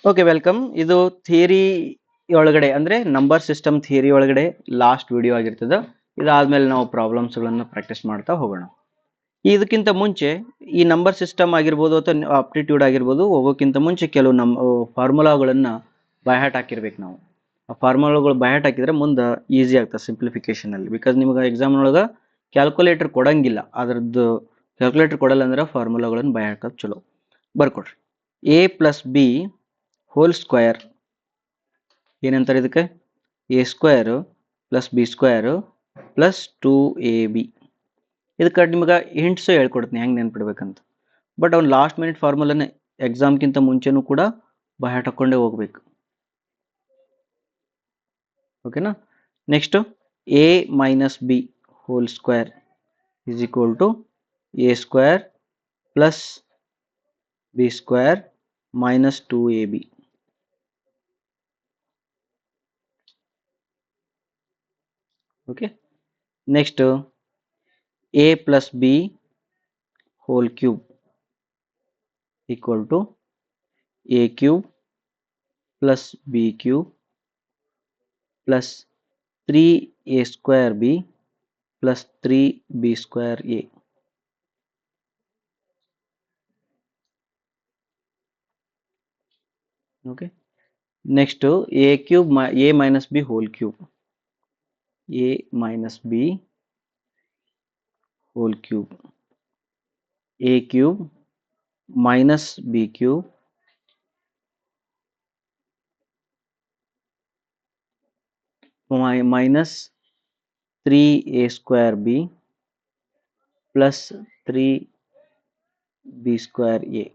Okay, welcome. ಇದು theory ಒಳಗಡೆ ಅಂದ್ರೆ ನಂಬರ್ ಸಿಸ್ಟಮ್ ಥಿಯರಿ ಒಳಗಡೆ ಲಾಸ್ಟ್ ವಿಡಿಯೋ ಆಗಿರ್ತದೆ. ಇದಾದ್ಮೇಲೆ ನಾವು ಪ್ರಾಬ್ಲಮ್ಸ್ಗಳನ್ನು ಪ್ರಾಕ್ಟೀಸ್ ಮಾಡ್ತಾ ಹೋಗೋಣ. ಇದಕ್ಕಿಂತ ಮುಂಚೆ ಈ ನಂಬರ್ ಸಿಸ್ಟಮ್ ಆಗಿರ್ಬೋದು ಅಥವಾ ಆಪ್ಟಿಟ್ಯೂಡ್ ಆಗಿರ್ಬೋದು ಹೋಗೋಕ್ಕಿಂತ ಮುಂಚೆ ಕೆಲವು ನಮ್ಮ ಫಾರ್ಮುಲಾಗಳನ್ನ ಬೈಹಾಟ್ ಹಾಕಿರ್ಬೇಕು ನಾವು. ಆ ಫಾರ್ಮುಲಾಗಳು ಬೈಹಾಟ್ ಹಾಕಿದ್ರೆ ಮುಂದೆ ಈಸಿ ಆಗ್ತದೆ ಸಿಂಪ್ಲಿಫಿಕೇಶನ್ ಅಲ್ಲಿ. ಬಿಕಾಸ್ ನಿಮ್ಗೆ ಎಕ್ಸಾಮ್ ಒಳಗೆ ಕ್ಯಾಲ್ಕುಲೇಟರ್ ಕೊಡಂಗಿಲ್ಲ, ಅದ್ರದ್ದು ಕ್ಯಾಲ್ಕುಲೇಟರ್ ಕೊಡಲ್ಲ ಅಂದ್ರೆ ಫಾರ್ಮುಲಾಗಳನ್ನು ಬೈ ಹಾಕೋದು ಚಲೋ. ಬರ್ಕೊಡ್ರಿ. A plus B whole square ಏನಂತಾರೆ ಇದಕ್ಕೆ? A square plus B square plus 2ab. ಇದಕ್ಕೆ ನಿಮ್ಗೆ ಹಿಂಟ್ಸ್ ಹೇಳ್ಕೊಡ್ತೀನಿ ಹೆಂಗೆ ನೆನ್ಪಿಡ್ಬೇಕಂತ. ಬಟ್ ಅವ್ನು ಲಾಸ್ಟ್ ಮಿನಿಟ್ ಫಾರ್ಮುಲಾನೇ ಎಕ್ಸಾಮ್ಗಿಂತ ಮುಂಚೆನೂ ಕೂಡ ಬೈಹಾಟ್ ಹಾಕ್ಕೊಂಡೇ ಹೋಗ್ಬೇಕು. ಓಕೆನಾ? Next A minus B whole square is equal to A square plus B square minus 2ab. Okay, next a plus b whole cube equal to a cube plus b cube plus 3a square b plus 3b square a. Okay, next a cube a minus b whole cube, a minus b whole cube, a cube minus b cube minus 3a square b plus 3b square a.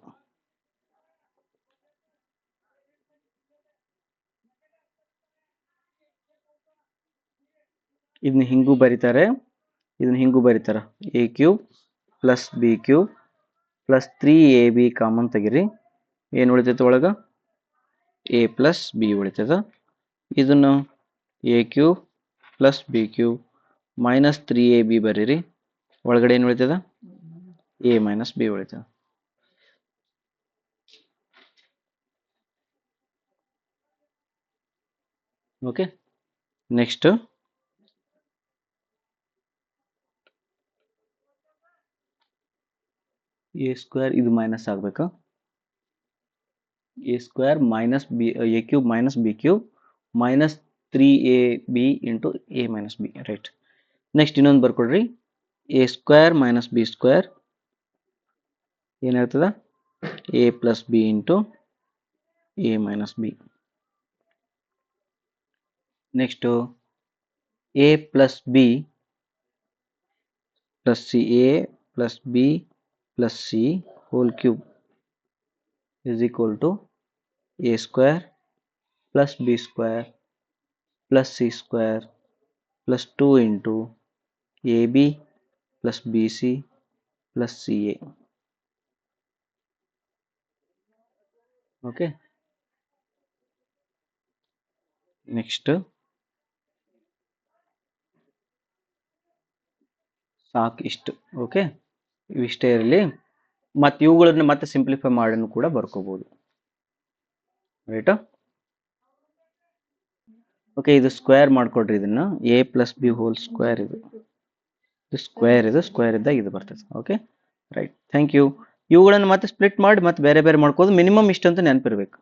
ಇದನ್ನ ಹಿಂಗೂ ಬರೀತಾರೆ, ಇದನ್ನ ಹಿಂಗೂ ಬರೀತಾರೆ. A cube plus B cube plus 3ab common ತೆಗಿರಿ. ಏನು ಉಳಿತೈತೆ ಒಳಗೆ? ಎ ಪ್ಲಸ್ ಬಿ ಉಳಿತದ. ಇದನ್ನು A cube plus B cube minus 3ab ಬರೀರಿ. ಒಳಗಡೆ ಏನು ಉಳಿತದ? ಎ ಮೈನಸ್ ಬಿ ಉಳಿತದ. ಓಕೆ, ನೆಕ್ಸ್ಟ್ ಎ ಸ್ಕ್ವೇರ್ ಇದು ಮೈನಸ್ ಆಗಬೇಕಾ? A square minus B A cube minus B cube minus 3ab into A minus B. Right. Next ಇನ್ನೊಂದು ಬರ್ಕೊಡ್ರಿ. A square minus B square ಏನಾಗ್ತದ? A plus B into A minus B. Next A plus B plus C, A plus B plus c whole cube is equal to a square plus b square plus c square plus 2 into ab plus bc plus ca. Okay, next ಸಾಕು ಇಷ್ಟು. Okay, ಇವಿಷ್ಟೇ ಇರಲಿ. ಮತ್ತು ಇವುಗಳನ್ನು ಮತ್ತೆ simplify ಮಾಡನ್ನು ಕೂಡ ಬರ್ಕೋಬಹುದು. ರೈಟಾ? Okay, ಇದು square ಮಾಡ್ಕೊಡ್ರಿ. ಇದನ್ನ A plus B whole square, ಇದು ಸ್ಕ್ವೇರ್, ಇದು ಸ್ಕ್ವೇರ್ ಇದ್ದಾಗ ಇದು ಬರ್ತದೆ. Okay, right. Thank you. ಇವುಗಳನ್ನು ಮತ್ತೆ ಸ್ಪ್ಲಿಟ್ ಮಾಡಿ ಮತ್ತೆ ಬೇರೆ ಬೇರೆ ಮಾಡ್ಕೋದು. ಮಿನಿಮಮ್ ಇಷ್ಟು ಅಂತ ನೆನಪಿರ್ಬೇಕು.